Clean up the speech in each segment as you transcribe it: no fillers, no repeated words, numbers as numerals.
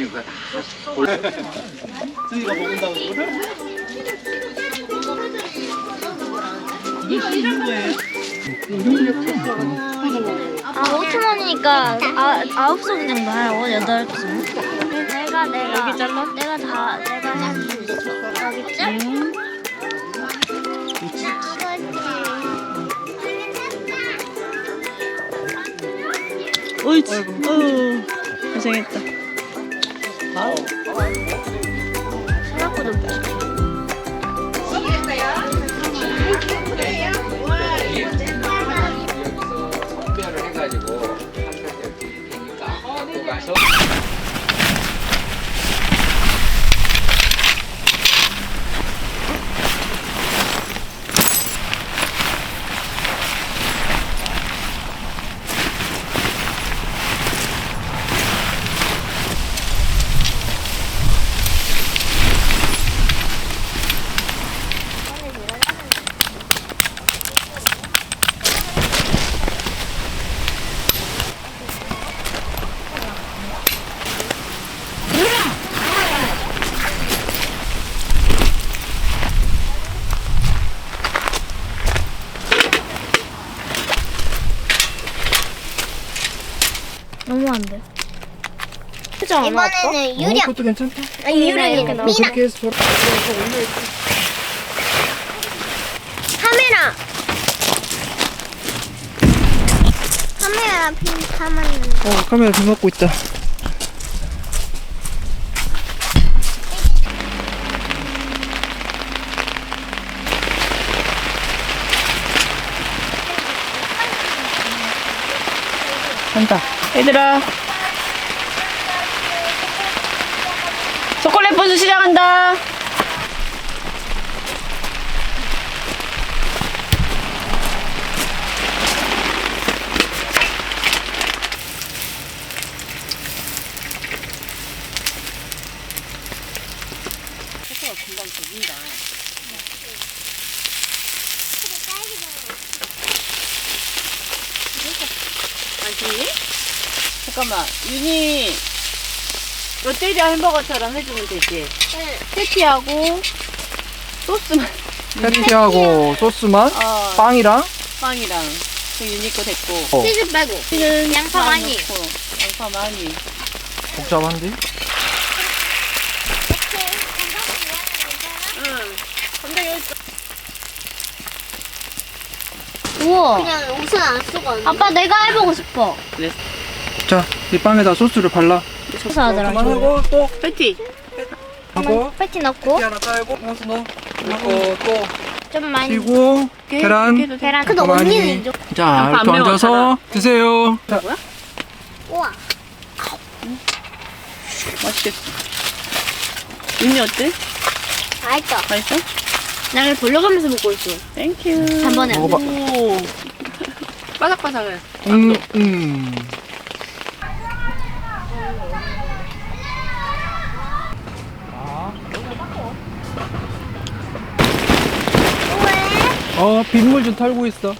그거 다 골라. 승희가 먹는다고 그거를? 이거 이런 거예요? 아 5천 원이니까 9송 정도 하라고 8송. 내가 여기 잘라? 내가 할 수 있어. 여기쯤? 어이치. 어휴. 고생했다. 생각보다 무식해. 선별을 해가지고 한 살때 되니까 갖고 가서. 너무 안 돼. 표정 안 나왔어? 이번에는 유령. 그것도 괜찮다. 아니 유령이 미나. 그렇게 해서 저렇게 올려있어. 카메라. 카메라 핀 담았는데. 카메라 비 맞고 있다. 간다. 얘들아. 초콜릿 분수 시작한다. 금방 죽인다. 아니? 잠깐만, 윤이 롯데리아 햄버거처럼 해주면 되지? 패티하고 소스만. 패티하고 소스만 빵이랑 빵이랑 그 윤이 거 됐고. 치즈 빼고. 치즈는 양파 많이. 넣고, 양파 많이. 복잡한데? 응. 근데 여기 우와. 그냥 옷은 안 쓰고. 아빠 내가 해보고 싶어. 자, 이 빵에다 소스를 발라. 소스 하더라. 그만하고 또 패티. 하고 패티 넣고 하나 깔고 소스 넣어. 그리고 또 좀 많이. 그리고 계란. 계란. 근데 많이. 언니는 이제. 자, 안 이렇게 매워, 앉아서 드세요. 자, 뭐야? 우와. 맛있겠어. 윤이 어때? 맛있어. 맛있어? 나를 돌려가면서 먹고 있어. 땡큐. 단번에. 먹어봐. 오. 바삭바삭해. 음. 빗물 좀 털고 있어.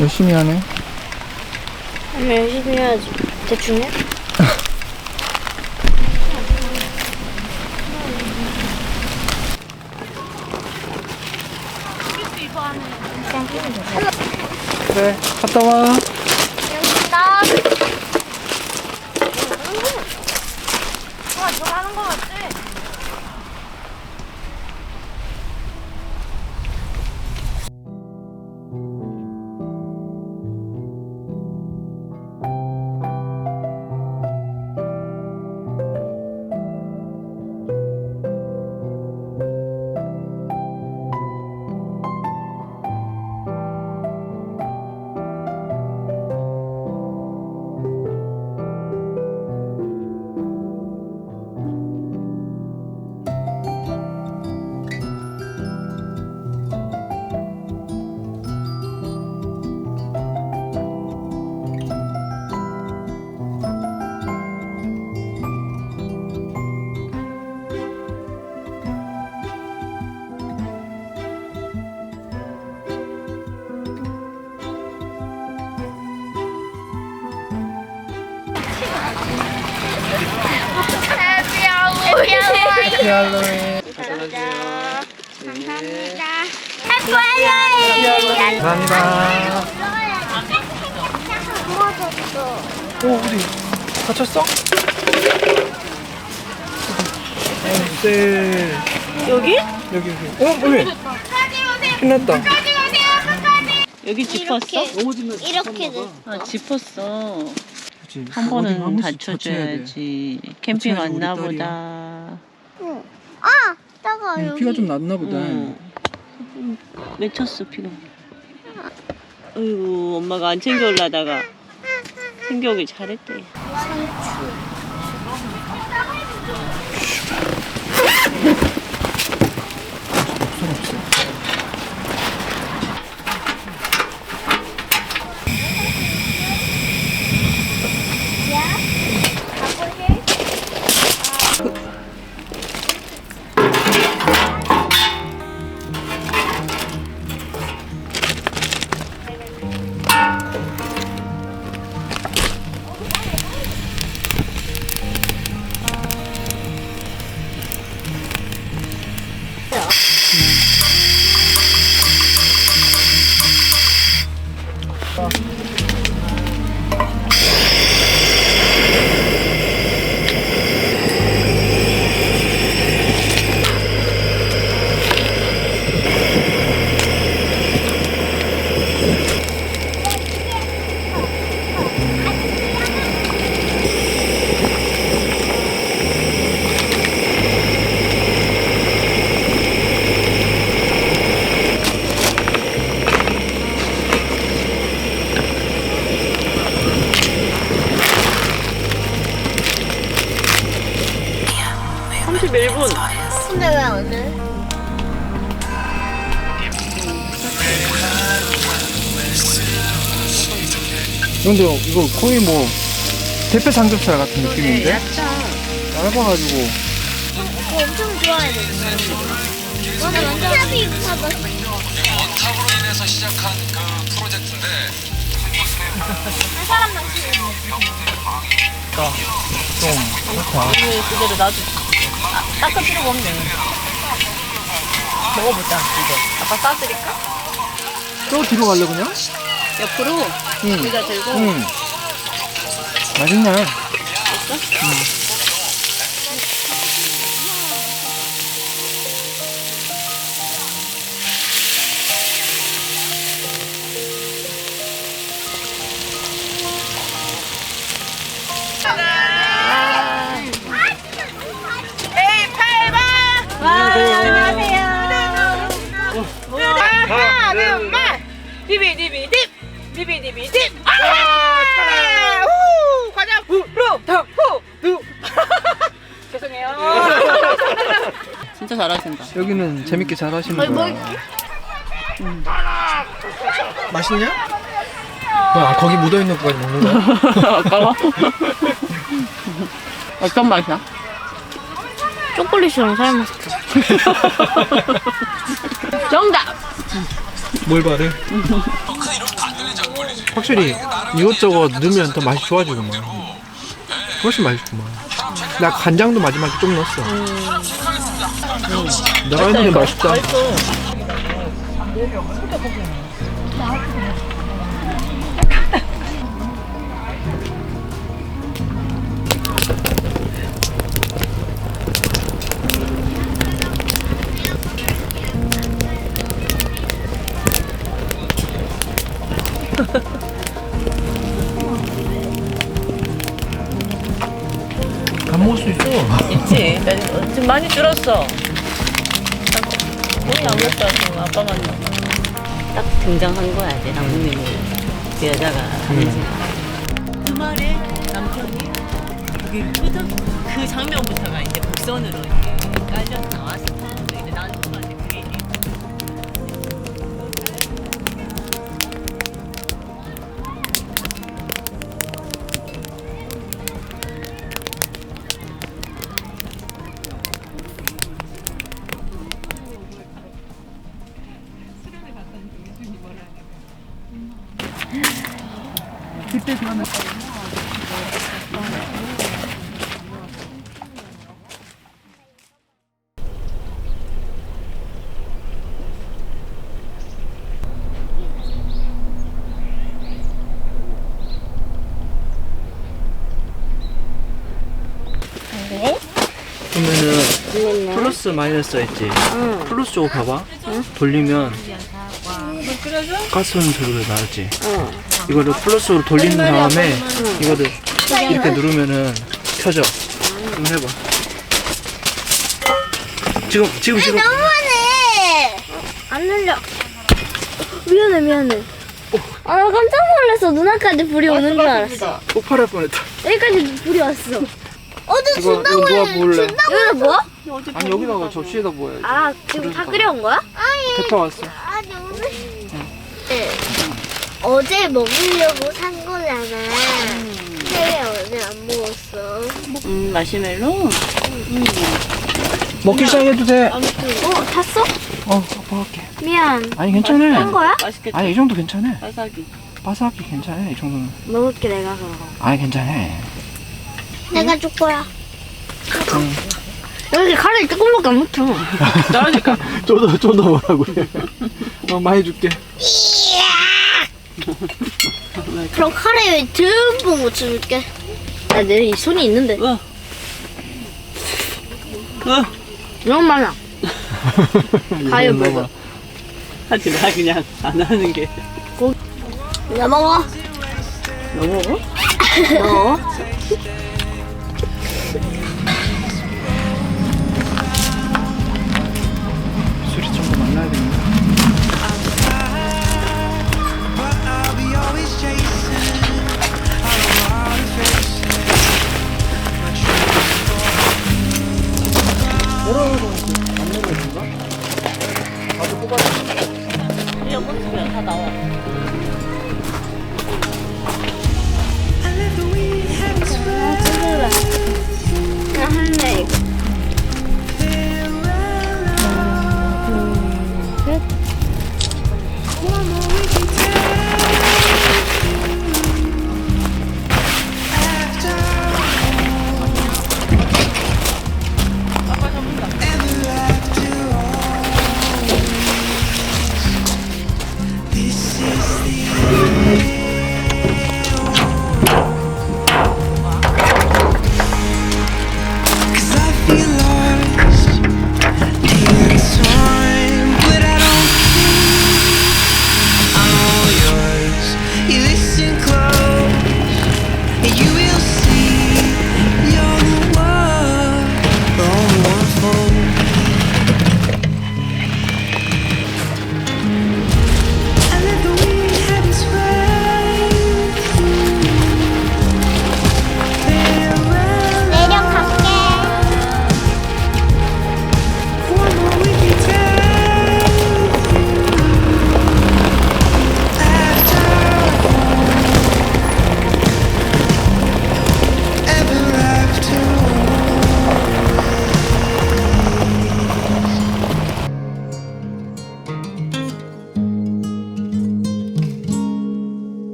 열심히 하네. 열심히 해야지. 대충 해? 그래, 갔다 와. 여기다. 좋아하는 거 같지? 해피 할로윈. 감사합니다. 감사합니다. 해피 할로윈. 감사합니다. 도와줬어. 오, 어디? 다쳤어? 네. 여기? 여기. 왜? 끝났다. 여기 짚었어? 이렇게 돼. 아, 짚었어. 그치. 한 어디 번은 번씩 다쳐야 돼. 다쳐줘야지. 캠핑 다쳐야지 왔나 우리 딸이야. 응. 아, 따가 여기. 피가 좀 났나 보다. 맺혔어, 피가. 어이구, 엄마가 안 챙겨올라다가 챙겨오길 잘했대. 근데 왜 안 해? 근데 이거 거의 뭐 대패 삼겹살 같은 느낌인데? 얇아가지고. 그거 엄청 좋아해. 나는 완전 탑이 입어봤어. 원탑으로 인해서 시작한 그 프로젝트인데 사람 많지. 좀 그렇다. 그대로 놔줘. 닦을 필요가 없네. 먹어보자, 이거. 아빠 싸드릴까? 또 뒤로 갈래 그냥? 옆으로 응. 의자 들고. 응. 맛있네. 안녕하세요. 하나, 둘, 셋! 디비디비딥! 디비디비딥! 아! 후! 과자! 후! 루! 더! 후! 두! 죄송해요. 진짜 잘하신다. 여기는 재밌게 잘 하시는 거야. 맛있냐? 아, 거기 묻어있는 거까지 먹는 거야? 아까워? 어떤 맛이야? 초콜릿이랑 삶았어. 정답! 뭘 바래? 확실히 이것저것 넣으면 더 맛이 좋아지구만. 훨씬 맛있구만. 나 간장도 마지막에 좀 넣었어. 내가 했는데 맛있다. 안 먹을 수 있어. 있지. 지금 많이 줄었어. 돈이 안 먹다 지금 아빠만 먹어. 딱 등장한 거야, 이제 남편이 그 여자가 하면서. 주말에 남편이 그게 그 장면부터가 이제 복선으로 이렇게 깔려서 나왔어. 근데 나는 엄마한테 그게 이제 그때 그러면 그러면은 플러스 마이너스 있지. 플러스 쪽으로 봐봐. 돌리면 가스는 저기로 나왔지. 이거를 플러스로 돌리는 다음에 이거를 이렇게 누르면은 켜져. 한번 해봐. 지금 너무하네. 안 눌려. 미안해. 아, 나 깜짝 놀랐어. 눈앞까지 불이 오는 줄 알았어. 폭발할 뻔했다. 여기까지 불이 왔어. 어제 이거 누가 부을래? 여기다 뭐? 아니 여기다가 접시에다 부어야지. 아, 지금 다 끓여온 거야? 대파 왔어. 아니, 오늘. 네. 어제 먹으려고 산 거잖아. 근데 어제 안 먹었어. 마시멜로? 먹기 시작해도 돼. 탔어? 아빠 할게. 미안. 아니 괜찮아. 한 거야? 맛있겠다. 아니 이 정도 괜찮아. 바삭이. 바삭이 괜찮아 이 정도는. 먹을게, 내가 그럼. 아니 괜찮아. 내가 줄 거야. 여기 카레 조금밖에 안 묻혀. 떨어질까? 쪼다 뭐라고 해. 많이 줄게. 그럼 카레에 듬뿍 묻혀줄게. 아, 내 이 손이 있는데. 너무 많아. 가요, 먹어. 하지 마, 그냥 안 하는 게. 나 먹어. 너 먹어? 너.